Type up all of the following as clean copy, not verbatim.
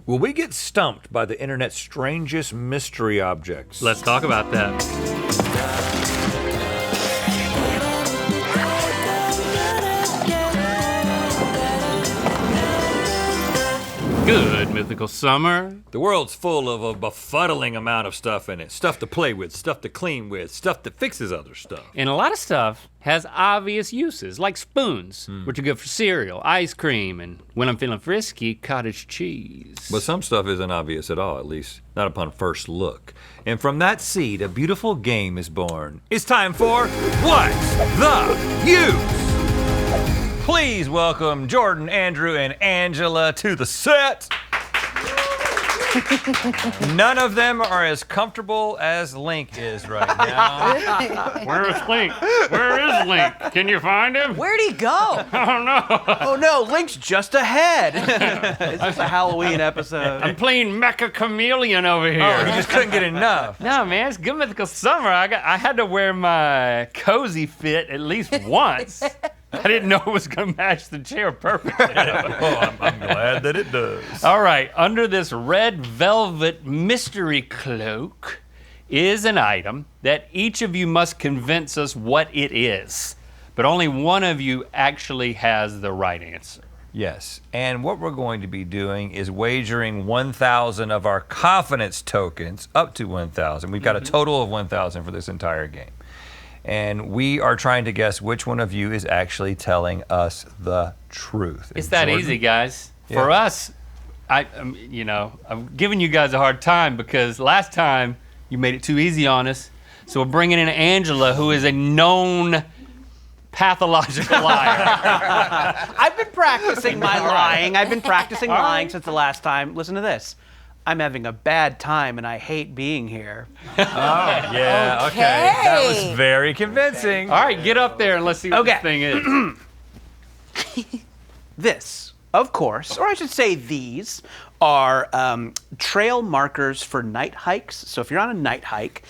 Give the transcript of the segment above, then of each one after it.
Will we get stumped by the internet's strangest mystery objects? Let's talk about that. Good mythical summer. The world's full of a befuddling amount of stuff in it. Stuff to play with, stuff to clean with, stuff that fixes other stuff. And a lot of stuff has obvious uses, like spoons, which are good for cereal, ice cream, and when I'm feeling frisky, cottage cheese. But some stuff isn't obvious at all, at least not upon first look. And from that seed, a beautiful game is born. It's time for What's the Use? Please welcome Jordan, Andrew, and Angela to the set. None of them are as comfortable as Link is right now. Where is Link? Where is Link? Can you find him? Where'd he go? Oh no. Oh no, Link's just ahead. Is this a Halloween episode? I'm playing Mecha Chameleon over here. Oh, he just couldn't get enough. No, man, it's good mythical summer. I had to wear my cozy fit at least once. I didn't know it was gonna match the chair perfectly. I'm glad that it does. All right, under this red velvet mystery cloak is an item that each of you must convince us what it is. But only one of you actually has the right answer. Yes, and what we're going to be doing is wagering 1,000 of our confidence tokens, up to 1,000. We've got a total of 1,000 for this entire game. And we are trying to guess which one of you is actually telling us the truth. It's And that Jordan? easy, guys. Yeah. For us, I'm giving you guys a hard time because last time you made it too easy on us. So we're bringing in Angela, who is a known pathological liar. I've been practicing my lying. I've been practicing lying since the last time. Listen to this. I'm having a bad time and I hate being here. Yeah, okay. That was very convincing. All right, get up there and let's see what this thing is. This, of course, or I should say these, are trail markers for night hikes. So if you're on a night hike,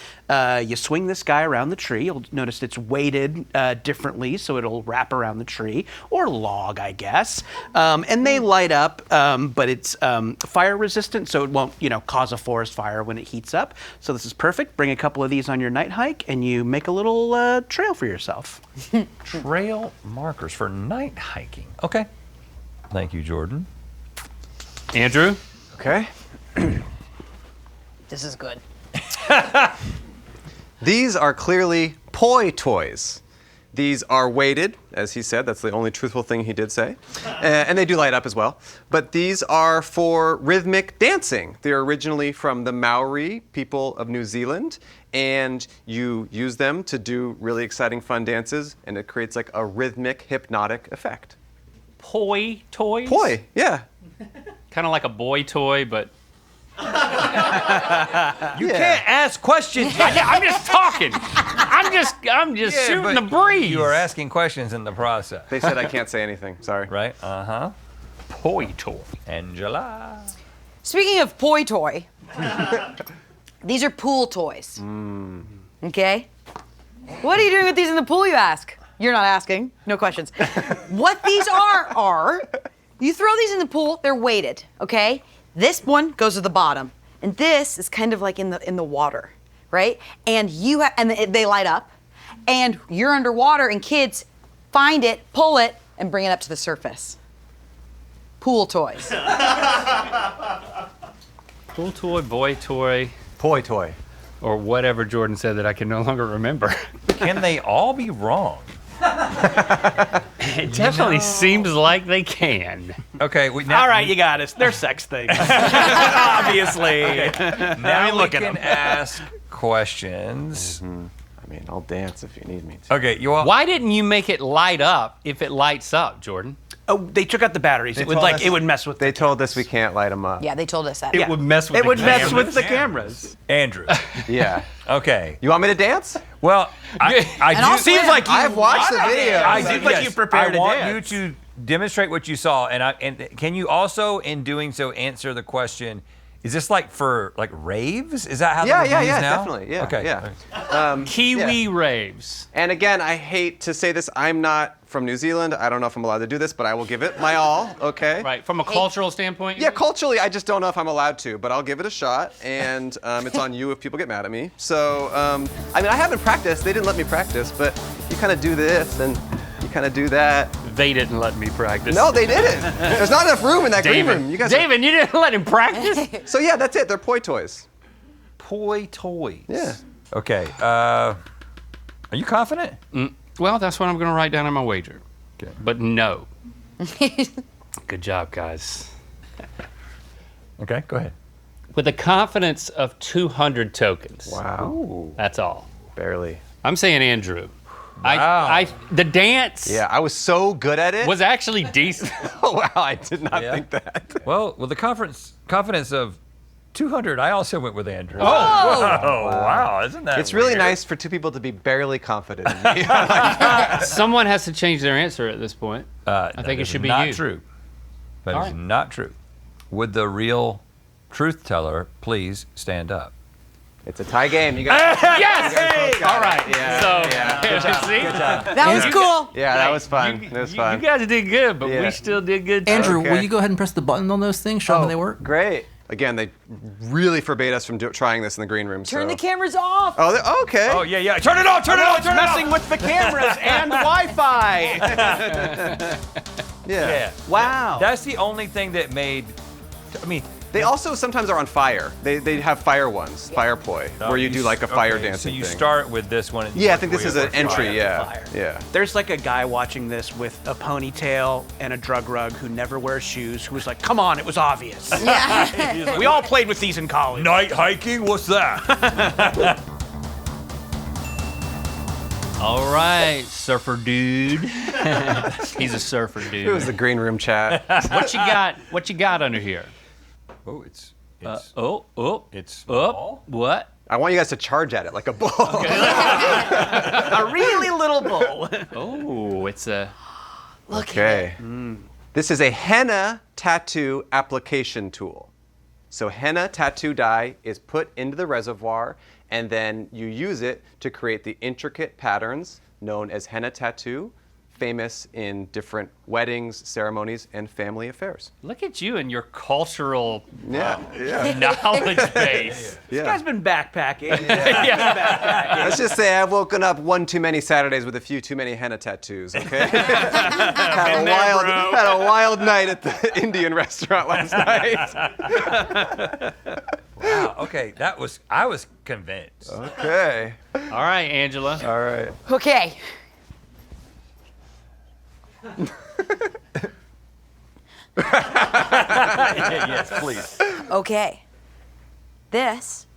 you swing this guy around the tree. You'll notice it's weighted differently, so it'll wrap around the tree, or log, I guess. And they light up, but it's fire resistant, so it won't, cause a forest fire when it heats up. So this is perfect. Bring a couple of these on your night hike, and you make a little trail for yourself. Trail markers for night hiking. Okay. Thank you, Jordan. Andrew? Okay. This is good. These are clearly poi toys. These are weighted, as he said. That's the only truthful thing he did say. And they do light up as well. But these are for rhythmic dancing. They're originally from the Maori people of New Zealand. And you use them to do really exciting, fun dances. And it creates like a rhythmic, hypnotic effect. Poi toys? Poi, yeah. Kind of like a boy toy, but... You can't ask questions. I'm just talking. I'm just shooting but the breeze. You are asking questions in the process. They said I can't say anything. Sorry. Right? Uh-huh. Poi toy. Angela. Speaking of poi toy, these are pool toys. Okay? What are you doing with these in the pool, you ask? You're not asking. No questions. What these are you throw these in the pool, they're weighted, okay? This one goes to the bottom, and this is kind of like in the water, right? And they light up, and you're underwater, and kids find it, pull it, and bring it up to the surface. Pool toys. Pool toy, boy toy, Poi toy. or whatever Jordan said that I can no longer remember. Can they all be wrong? It definitely seems like they can. Okay. All right, you got us. They're sex things. Obviously. Now look we at can 'em. ask questions. I mean, I'll dance if you need me to. Okay, you all. Why didn't you make it light up if it lights up, Jordan? Oh, they took out the batteries. It would told us- it would mess with. They told us we can't light them up. Yeah, they told us that. Yeah. would mess with It the would mess cameras. with the cameras. Andrew. Yeah. Okay. You want me to dance? Well, I And do. also- Seems like you I've watched the video. I Seems do. like Yes, you prepared I to want dance. you to demonstrate what you saw, and can you also, in doing so, answer the question: Is this like for like raves? Is that how Yeah, they're yeah, used now? definitely. Yeah, Okay. yeah. Kiwi raves. And again, I hate to say this. I'm not from New Zealand. I don't know if I'm allowed to do this, but I will give it my all. Okay. Right. From a cultural standpoint. Yeah, culturally, I just don't know if I'm allowed to, but I'll give it a shot, and it's on you if people get mad at me. So, I mean, I haven't practiced. They didn't let me practice, but you kind of do this, and you kind of do that. They didn't let me practice. No, they didn't. There's not enough room in that green David. room. You guys. David, you didn't let him practice. So yeah, that's it. They're poi toys. Poi toys. Yeah. Okay. Are you confident? Well, that's what I'm going to write down on my wager. Okay. But no. Good job, guys. Okay, go ahead. With a confidence of 200 tokens. Wow. That's all. Barely. I'm saying Andrew. Wow. The dance Yeah, I was so good at it. was actually decent. Oh wow, I did not Yeah. think that. Well, with the confidence of 200, I also went with Andrew. Oh. Wow. Isn't that It's really weird? nice for two people to be barely confident in me. Someone has to change their answer at this point. I think it should be not you. true. That All is right. not true. Would the real truth teller please stand up? It's a tie game. You guys. Yes! All right. Yeah, So, yeah. Good job. That was cool. Yeah, that was fun. You, That was you- fun. you guys did good, but Yeah. we still did good too. Andrew, Okay. will you go ahead and press the button on those things? Show them how they work. Great. Again, they really forbade us from trying this in the green room. Turn so. the cameras off. Oh, okay. Oh, yeah, yeah. Turn it on, turn it on, turn it on. Messing with the cameras and Wi-Fi. Yeah. Wow. That's the only thing that made, I mean, They also sometimes are on fire. They have fire ones, fire poi, where you do like a fire dancing So you thing. start with this one. and Yeah, I work think this your is way an up for entry. fire. Yeah. Yeah. There's like a guy watching this with a ponytail and a drug rug who never wears shoes, who was like, come on, it was obvious. Yeah. We all played with these in college. Night hiking? What's that? All right, surfer dude. He's a surfer dude. It was the green room chat. What you got? What you got under here? Oh, it's It's small. What? I want you guys to charge at it like a bull. A really little bull. Oh, it's a. Look Okay. This is a henna tattoo application tool. So henna tattoo dye is put into the reservoir, and then you use it to create the intricate patterns known as henna tattoo, famous in different weddings, ceremonies, and family affairs. Look at you and your cultural Yeah, yeah. knowledge base. This guy's been backpacking. Let's just say I've woken up one too many Saturdays with a few too many henna tattoos, okay? had a wild night at the Indian restaurant last night. Wow, okay, I was convinced. Okay. All right, Angela. All right. Okay. Yes, please. Okay. This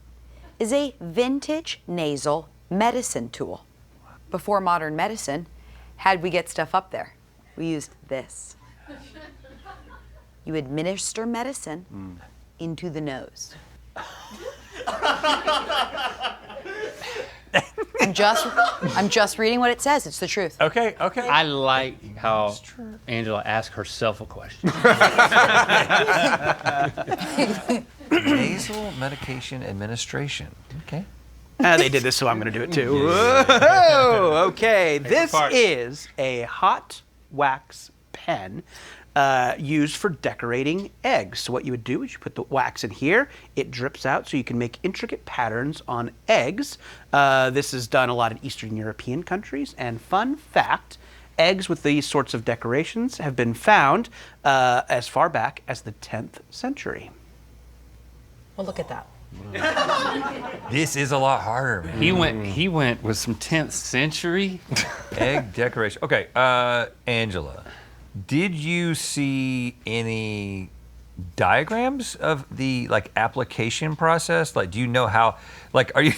is a vintage nasal medicine tool. Before modern medicine, how'd we get stuff up there? We used this. You administer medicine into the nose. I'm just reading what it says. It's the truth. Okay, okay. I like how Angela asked herself a question. Nasal medication administration. Okay. They did this, so I'm going to do it too. Whoa, okay. This part. is a hot wax pen used for decorating eggs. So what you would do is you put the wax in here. It drips out so you can make intricate patterns on eggs. This is done a lot in Eastern European countries. And fun fact, eggs with these sorts of decorations have been found as far back as the 10th century. Well, look at that. This is a lot harder, man. He went with some 10th century. Egg decoration. Okay, Angela, did you see any diagrams of the like application process? Like, do you know how? Like, are you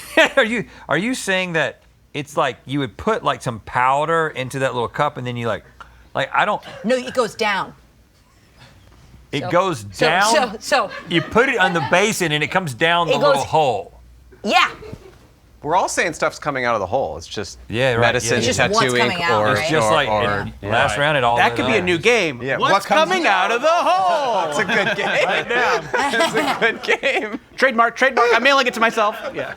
are you saying that it's like you would put like some powder into that little cup and then you like I don't. No, it goes down. It goes down. So You put it on the basin and it comes down the It little goes- hole. yeah. We're all saying stuff's coming out of the hole. It's just Yeah, right. medicine, It's just tattoo what's ink, coming out, or right? It's just like last round it all. That could be a new game. Yeah, What's what comes coming out of the hole? It's a good game. Right now. It's a good game. Trademark. I'm mailing it to myself. Yeah.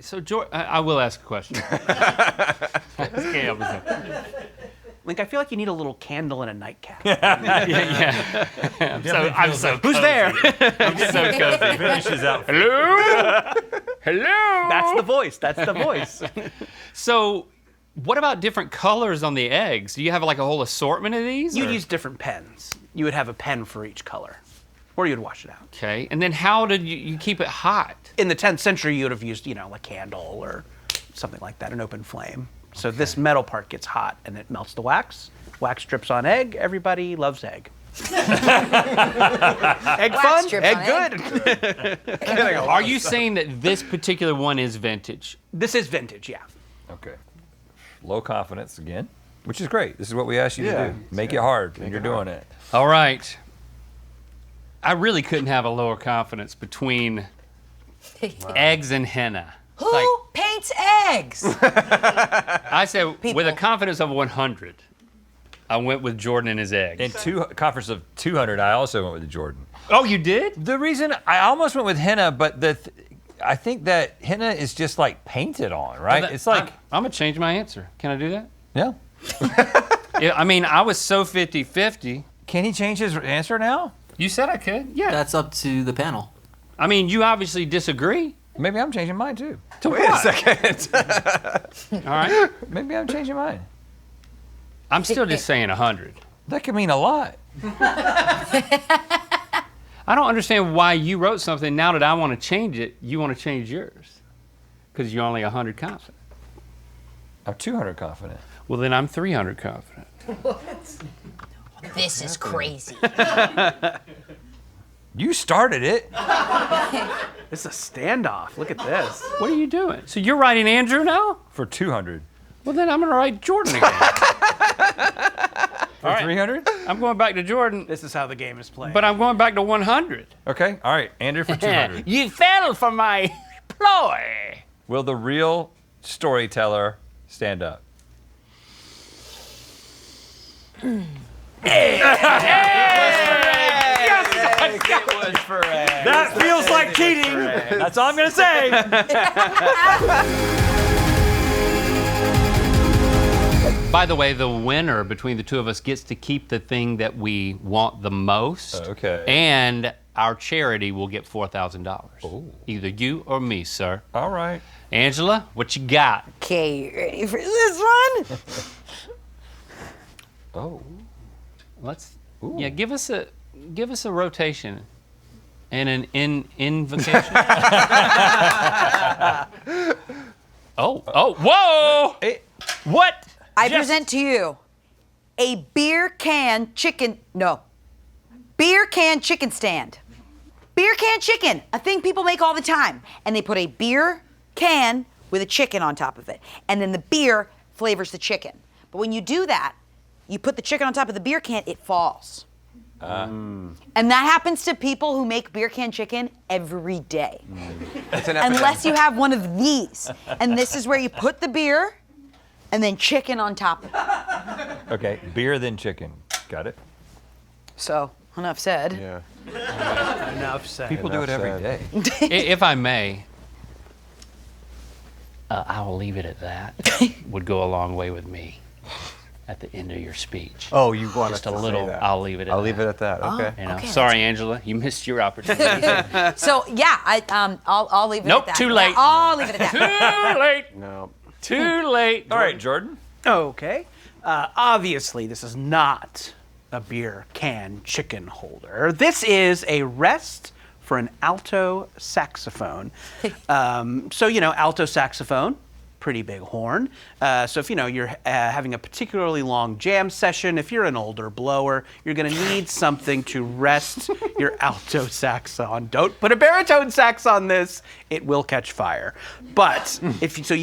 So, George, I will ask a question. Link, I feel like you need a little candle and a nightcap. Yeah. I'm so Who's there? I'm so cozy. Finishes out. Hello? Hello? That's the voice. So, what about different colors on the eggs? Do you have like a whole assortment of these? You'd or- use different pens. You would have a pen for each color. Or you'd wash it out. Okay, and then how did you keep it hot? In the 10th century, you would have used, a candle or something like that, an open flame. So this metal part gets hot and it melts the wax. Wax drips on egg. Everybody loves egg. Egg fun, drips egg on good. Are you saying that this particular one is vintage? This is vintage, yeah. Okay. Low confidence again, which is great. This is what we asked you to Yeah. do. Make it hard, and you're doing it. All right. I really couldn't have a lower confidence between eggs and henna. Who Like, paints eggs? I said with a People. confidence of 100, I went with Jordan and his eggs. In conference of 200, I also went with Jordan. Oh, you did? The reason I almost went with henna, but I think that henna is just like painted on, right? It's like I'm gonna change my answer. Can I do that? yeah. Yeah, I mean, I was so 50-50. Can he change his answer now? You said I could. Yeah. That's up to the panel. I mean, you obviously disagree. Maybe I'm changing mine too. To Wait a what? second. All right. Maybe I'm changing mine. I'm still just saying 100. That could mean a lot. I don't understand why you wrote something. Now that I want to change it, you want to change yours. Because you're only 100 confident. I'm 200 confident. Well, then I'm 300 confident. This is crazy. You started it. It's a standoff. Look at this. What are you doing? So you're writing Andrew now? For 200. Well, then I'm going to write Jordan again. For 300? I'm going back to Jordan, This is how the game is played. but I'm going back to 100. Okay. All right. Andrew for 200. You fell for my ploy. Will the real storyteller stand up? That feels like cheating. That's all I'm going to say. By the way, the winner between the two of us gets to keep the thing that we want the most. Okay. And our charity will get $4,000. Either you or me, sir. All right. Angela, what you got? Okay, you ready for this one? Oh. Let's give us a rotation and an invocation. Whoa! What? I present to you a beer can chicken stand. Beer can chicken, a thing people make all the time. And they put a beer can with a chicken on top of it. And then the beer flavors the chicken. But when you do that, you put the chicken on top of the beer can, it falls. And that happens to people who make beer can chicken every day. It's an epidemic. Unless you have one of these. And this is where you put the beer and then chicken on top of it. Okay. Beer, then chicken. Got it? So, enough said. Yeah. Enough said. People do it every day. If I may, I will leave it at that. Would go a long way with me at the end of your speech. Oh, you want Just us a to little, say that. I'll leave it at I'll that. leave it at that. Okay. You know? Okay, Sorry, Angela, you missed your opportunity. So yeah, I'll leave it Nope, at that. too late. I'll leave it at that. Too late. No. Too late. All right, Jordan. Okay. Obviously, this is not a beer can chicken holder. This is a rest for an alto saxophone. Alto saxophone, pretty big horn. So if you're having a particularly long jam session, if you're an older blower, you're going to need something to rest your alto sax on. Don't put a baritone sax on this; it will catch fire. But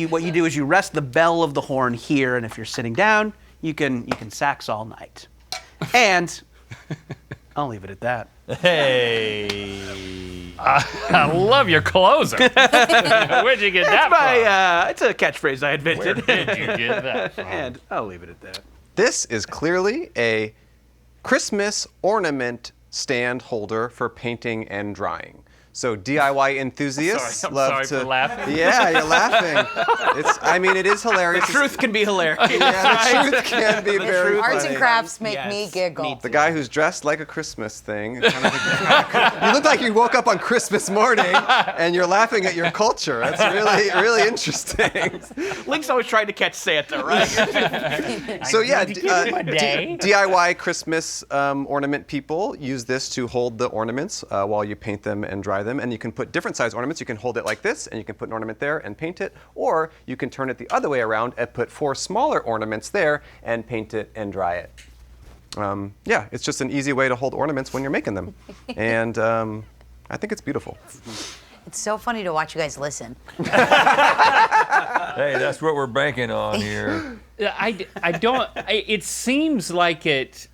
what you do is you rest the bell of the horn here, and if you're sitting down, you can sax all night. And I'll leave it at that. Hey. I love your closer. Where'd you get that from? It's a catchphrase I invented. Where did you get that from? And I'll leave it at that. This is clearly a Christmas ornament stand holder for painting and drying. So DIY enthusiasts Sorry, I'm love sorry to. for laughing. Yeah, you're laughing. It is hilarious. Truth can be hilarious. Yeah, the truth can be very Arts funny. and crafts make Yes, me giggle. The guy who's dressed like a Christmas thing. Kind of you look like you woke up on Christmas morning and you're laughing at your culture. That's really, really interesting. Link's always trying to catch Santa, right? So yeah, day. DIY Christmas ornament people use this to hold the ornaments while you paint them and dry them. And you can put different size ornaments. You can hold it like this, and you can put an ornament there and paint it. Or you can turn it the other way around and put 4 smaller ornaments there and paint it and dry it. Yeah, it's just an easy way to hold ornaments when you're making them. And I think it's beautiful. It's so funny to watch you guys listen. Hey, that's what we're banking on here. It seems like it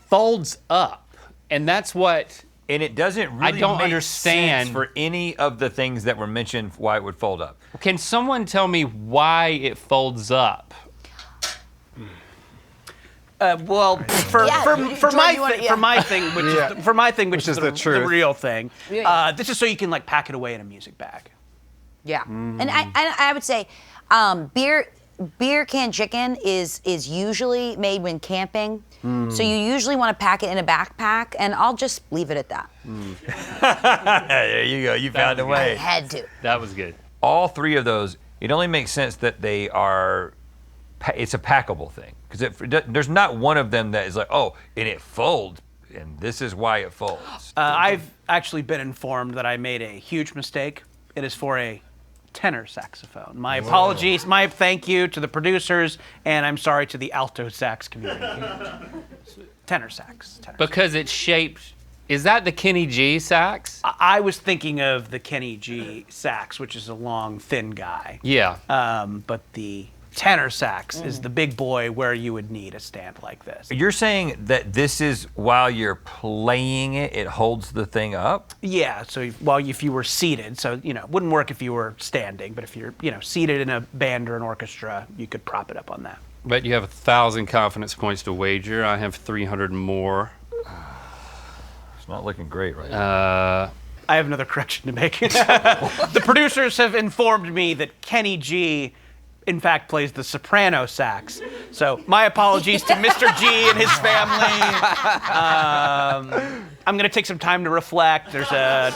folds up, and that's what. And it doesn't really don't make understand. sense for any of the things that were mentioned why it would fold up. Can someone tell me why it folds up? Well, for Yeah, Jordan, my you wanna- thing, yeah. for my thing, which is the truth. real thing. Yeah. This is so you can like pack it away in a music bag. Yeah, and I would say beer can chicken is usually made when camping. So you usually want to pack it in a backpack, and I'll just leave it at that. There you go. You found a I way. had to. That was good. All 3 of those, it only makes sense that they are. It's a packable thing because there's not one of them that is like, oh, and it folds, and this is why it folds. I've actually been informed that I made a huge mistake. It is for a tenor saxophone. My apologies, my thank you to the producers, and I'm sorry to the alto sax community. Tenor sax. Because it's shaped. Is that the Kenny G sax? I was thinking of the Kenny G sax, which is a long, thin guy. Yeah. But the tenor sax is the big boy where you would need a stand like this. You're saying that this is while you're playing it, it holds the thing up? Yeah, so if you were seated, so it wouldn't work if you were standing, but if you're seated in a band or an orchestra, you could prop it up on that. But you have 1,000 confidence points to wager. I have 300 more. It's not looking great right now. I have another correction to make. The producers have informed me that Kenny G in fact plays the soprano sax. So my apologies to Mr. G and his family. I'm going to take some time to reflect. There's a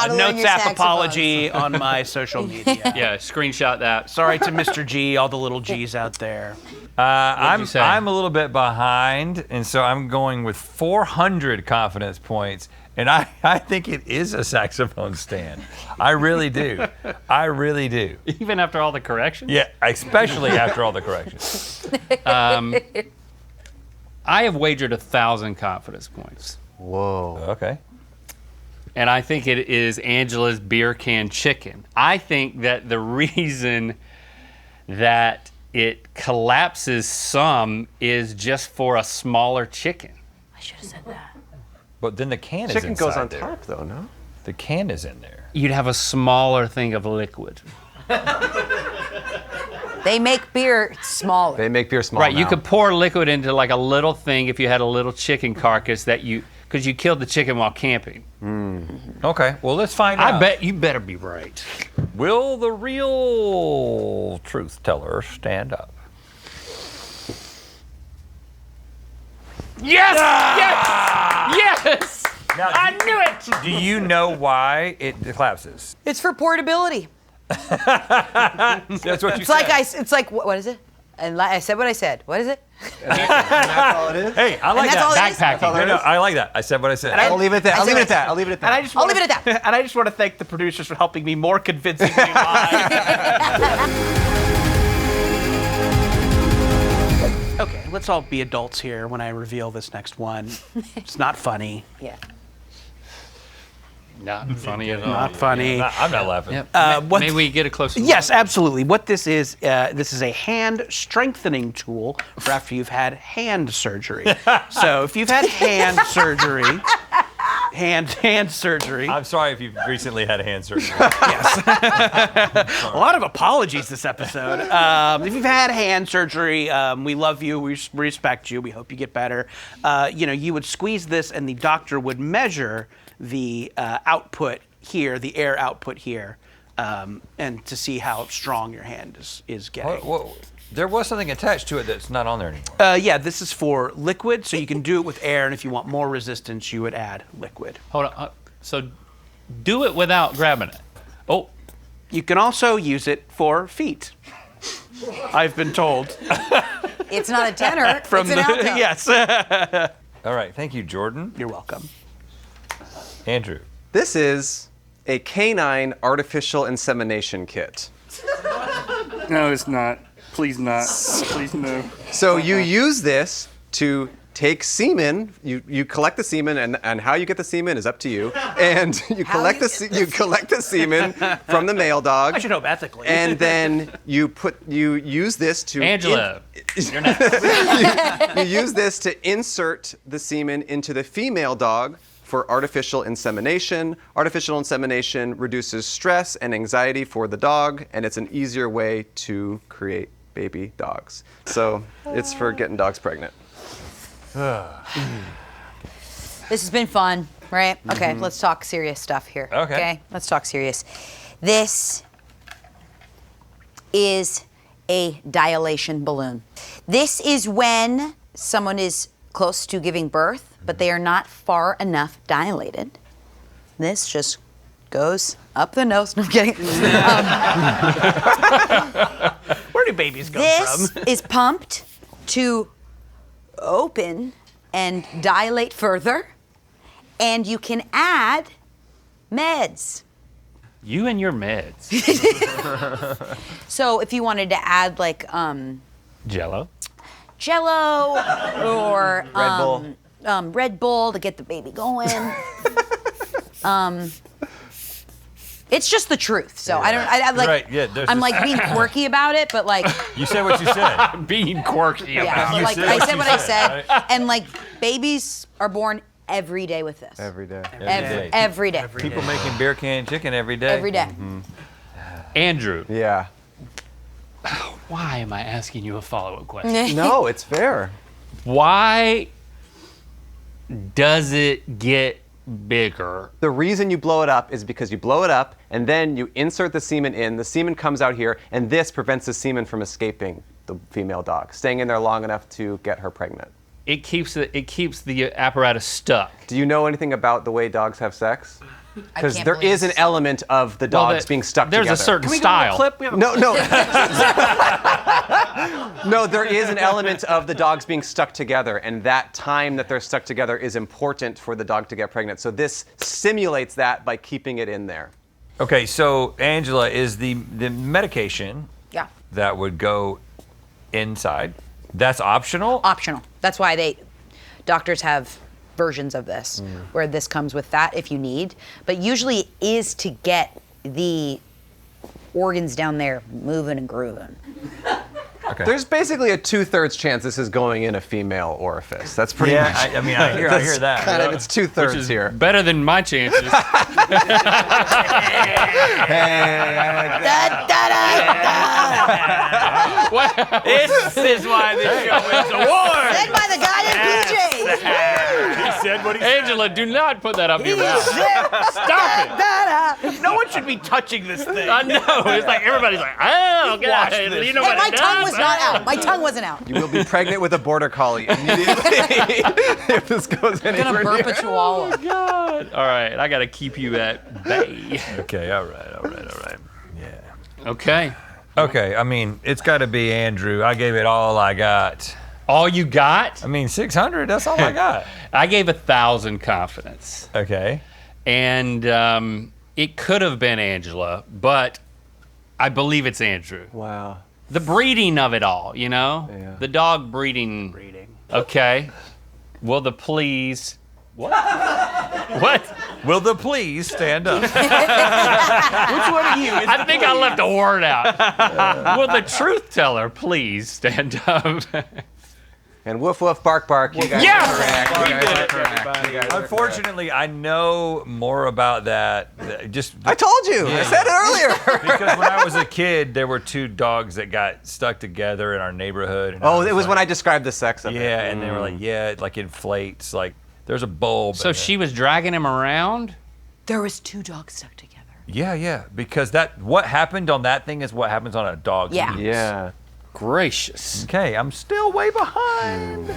learn Notes your app saxophones. apology on my social media. Yeah, screenshot that. Sorry to Mr. G, all the little G's out there. you say? I'm a little bit behind, and so I'm going with 400 confidence points. And I think it is a saxophone stand. I really do. I really do. Even after all the corrections? Yeah, especially after all the corrections. I have wagered 1,000 confidence points. Whoa. Okay. And I think it is Angela's beer can chicken. I think that the reason that it collapses some is just for a smaller chicken. I should have said that. But then the can is Chicken inside goes on there. top, though, no? The can is in there. You'd have a smaller thing of liquid. They make beer smaller. They make beer small Right, you now. could pour liquid into like a little thing if you had a little chicken carcass because you killed the chicken while camping. Okay, well, let's find out. I bet you better be right. Will the real truth teller stand up? Yes! Yes! Yes! Now, I knew it! Do you know why it collapses? It's for portability. That's what you It's said. like what is it? And I said what I said. What is it? That's all it is? Hey, I like that's all that. it is? Backpacking. No, I like that. I said what I said. I'll leave it at that. I'll leave it at that. I'll leave it at that. And I just I'll wanna- leave it at that. And I just want to thank the producers for helping me more convincingly lie. Okay, let's all be adults here when I reveal this next one. It's not funny. Yeah. Not funny at all. Not funny. I'm not laughing. Yep. what- May we get a closer look? Yes, absolutely. What this is a hand strengthening tool for after you've had hand surgery. So if you've had hand surgery, hand surgery. I'm sorry if you've recently had hand surgery. A lot of apologies this episode. If you've had hand surgery, we love you. We respect you. We hope you get better. You would squeeze this, and the doctor would measure the output here, the air output here, and to see how strong your hand is getting. Well, there was something attached to it that's not on there anymore. Yeah, this is for liquid, so you can do it with air, and if you want more resistance, you would add liquid. Hold on. So do it without grabbing it. Oh, You can also use it for feet. I've been told. It's not a tenor. It's an alto. Yes. All right, thank you, Jordan. You're welcome. Andrew. This is a canine artificial insemination kit. No, it's not. Please not. Please no. So you use this to take semen. You collect the semen, and how you get the semen is up to you. And you collect the semen from the male dog. I should hope ethically. And then you use this to Angela, you're not. you use this to insert the semen into the female dog for artificial insemination. Artificial insemination reduces stress and anxiety for the dog, and it's an easier way to create baby dogs. So it's for getting dogs pregnant. This has been fun, right? Okay, let's talk serious stuff here. Okay. Let's talk serious. This is a dilation balloon. This is when someone is close to giving birth, but they are not far enough dilated. This just goes up the nose. No, I'm kidding. Where do babies come This from? is pumped to open and dilate further, and you can add meds. You and your meds. So if you wanted to add like Jello. Jello or Red Bull. Red Bull to get the baby going. It's just the truth. So I like. Right, yeah, there's I'm this- like being quirky about it, but like, You said what you said. Being quirky yeah, about but it. like said I what said you what I said, said, and like babies are born every day with this. Every day. day. Every day. People making beer can chicken every day. Every day. Andrew, Yeah. why am I asking you a follow-up question? No, it's fair. Why does it get bigger? The reason you blow it up is because you blow it up and then you insert the semen in. The semen comes out here, and this prevents the semen from escaping the female dog, staying in there long enough to get her pregnant. It keeps the apparatus stuck. Do you know anything about the way dogs have sex? Because can't there believe is an this. element of the dogs being stuck There's together. a certain Can we go to style. a clip? We have a No. No, there is an element of the dogs being stuck together, and that time that they're stuck together is important for the dog to get pregnant. So this simulates that by keeping it in there. Okay, so Angela, is the medication Yeah. that would go inside, that's optional? Optional. That's why doctors have versions of this where this comes with that if you need, but usually it is to get the organs down there moving and grooving. Okay. There's basically a 2/3 chance this is going in a female orifice. That's pretty Yeah, much. I mean, I hear that. Kind of, it's 2/3 Which is here. better than my chances. Da, da, da, This is why this show is award. Said by the guy in PJs. He said what he Angela, do not put that up your mouth. Stop it. No one should be touching this thing. I know. It's like everybody's like, oh, God. this. You know Hey, what my it tongue does? was not out. My tongue wasn't out. You will be pregnant with a border collie immediately if this goes I'm gonna anywhere burp near. a chihuahua. God. All right, I got to keep you at bay. Okay, all right. Yeah. Okay. Okay, I mean, it's got to be Andrew. I gave it all I got. All you got? I mean, 600, that's all I got. I gave 1,000 confidence. Okay. And it could have been Angela, but I believe it's Andrew. Wow. The breeding of it all, you know? Yeah. The dog breeding. Okay. Will the please... What? What? Will the please stand up? Which one of you is I think I left a word out. Will the truth teller please stand up? And woof woof bark bark. You guys Yes! are correct. You guys did are it. correct. You guys are Unfortunately, I know more about that. I told you. I said it earlier. Because when I was a kid, there were two dogs that got stuck together in our neighborhood. And Oh, it was when I described the sex of it. Yeah, and they were like, yeah, it like inflates. Like there's a bulb. So in it. she was dragging him around? There was 2 dogs stuck together. Yeah, because what happened on that thing is what happens on a dog's Yeah. penis. Yeah. Gracious. Okay, I'm still way behind.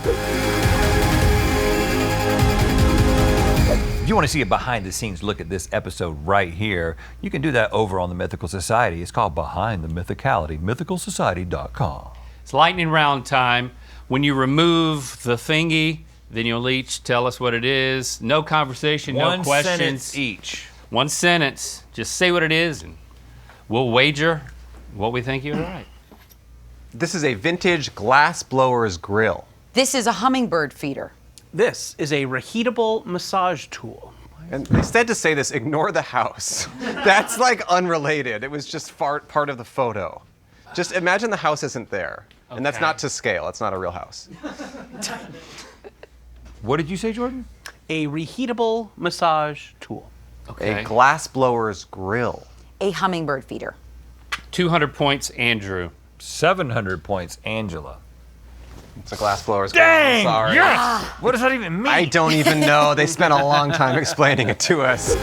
If you want to see a behind the scenes look at this episode right here, you can do that over on the Mythical Society. It's called Behind the Mythicality, mythicalsociety.com. It's lightning round time. When you remove the thingy, then you'll each tell us what it is. No conversation, no questions. 1 sentence each. 1 sentence. Just say what it is, and we'll wager what we think you're right. This is a vintage glass blower's grill. This is a hummingbird feeder. This is a reheatable massage tool. And instead to say this, ignore the house. That's like unrelated. It was just part of the photo. Just imagine the house isn't there. And that's Okay. not to scale. It's not a real house. What did you say, Jordan? A reheatable massage tool. Okay. A glass blower's grill. A hummingbird feeder. 200 points, Andrew. 700 points, Angela. It's a glass blower's Dang! grill. Sorry. Yes! What does that even mean? I don't even know. They spent a long time explaining it to us.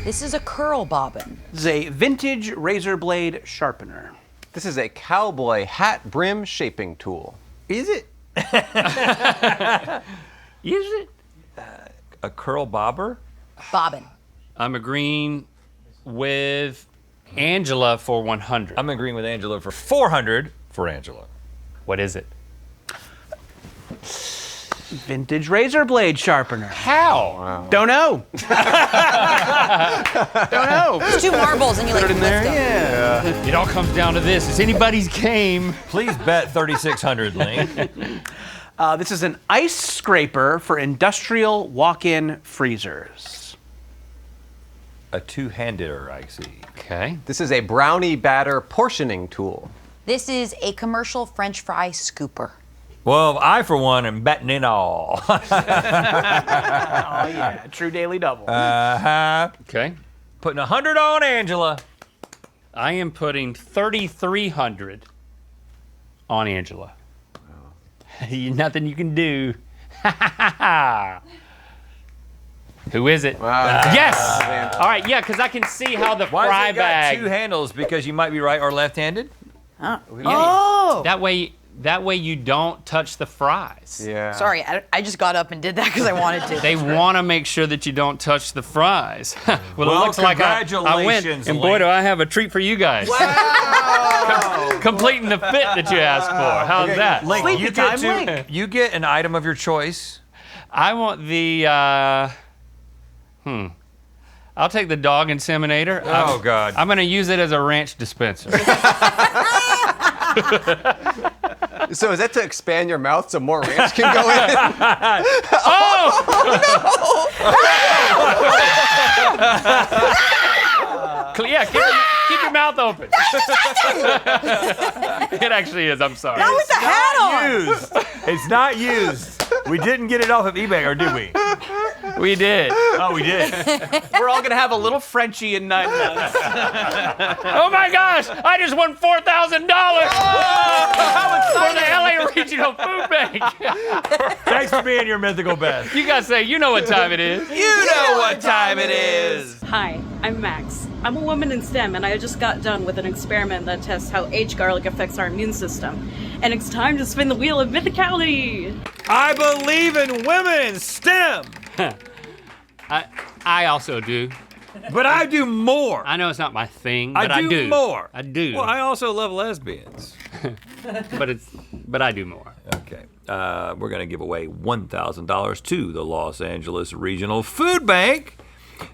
This is a curl bobbin. This is a vintage razor blade sharpener. This is a cowboy hat brim shaping tool. Is it? Is it? A curl bobber? Bobbin. I'm agreeing with Angela for 100. I'm agreeing with Angela for 400 for Angela. What is it? Vintage razor blade sharpener. How? Don't know. Don't know. There's 2 marbles and you like Put it in lift there. them. Yeah. It all comes down to this. It's anybody's game. Please bet 3,600, Link. This is an ice scraper for industrial walk-in freezers. A two-hander, I see. Okay. This is a brownie batter portioning tool. This is a commercial French fry scooper. Well, I, for one, am betting it all. Oh yeah, true daily double. Uh-huh. Okay. Putting 100 on Angela. I am putting 3,300 on Angela. Nothing you can do. Who is it? Yes! All right, yeah, because I can see how the Why fry has it got bag. 2 handles? Because you might be right or left-handed? Oh! That way you don't touch the fries. Yeah. Sorry, I just got up and did that because I wanted to. They want to make sure that you don't touch the fries. Well, it Well, looks like I went, congratulations, and boy, Link. do I have a treat for you guys. Completing the fit that you asked for. How's that? Link, Sleepy you time, get Link. you get an item of your choice. I want the, I'll take the dog inseminator. Oh, God. I'm going to use it as a ranch dispenser. So is that to expand your mouth so more ranch can go in? Yeah, keep your mouth open. It actually is. I'm sorry. Not with the hat on! Used. It's not used. We didn't get it off of eBay, or did we? We did. Oh, we did. We're all gonna have a little Frenchie in 9 months. Oh my gosh! I just won $4,000 for the LA Regional Food Bank. Thanks for being your mythical best. You guys say you know what time it is. You know what time it is. Hi, I'm Max. I'm a woman in STEM, and I just got done with an experiment that tests how aged garlic affects our immune system. And it's time to spin the wheel of mythicality! I believe in women in STEM, I also do. but I do more. I know it's not my thing, but I do more. I do. Well, I also love lesbians. but I do more. Okay. We're going to give away $1,000 to the Los Angeles Regional Food Bank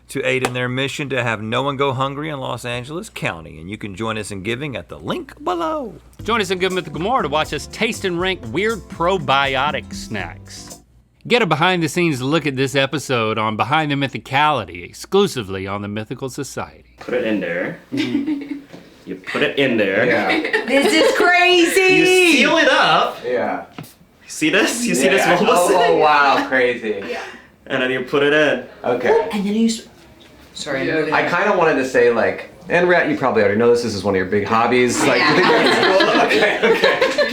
to aid in their mission to have no one go hungry in Los Angeles County. And you can join us in giving at the link below. Join us in Good Mythical More to watch us taste and rank weird probiotic snacks. Get a behind-the-scenes look at this episode on Behind the Mythicality, exclusively on the Mythical Society. Put it in there. You put it in there. Yeah. This is crazy. You seal it up. Yeah. See this? You see this Yeah. mobile Oh, wow, crazy. And then you put it in. Okay. And then you. Sorry, I'm moving. I kind of wanted to say, like, and Rat, you probably already know this. This is one of your big hobbies. Like, Yeah. you think that's cool? Okay, okay.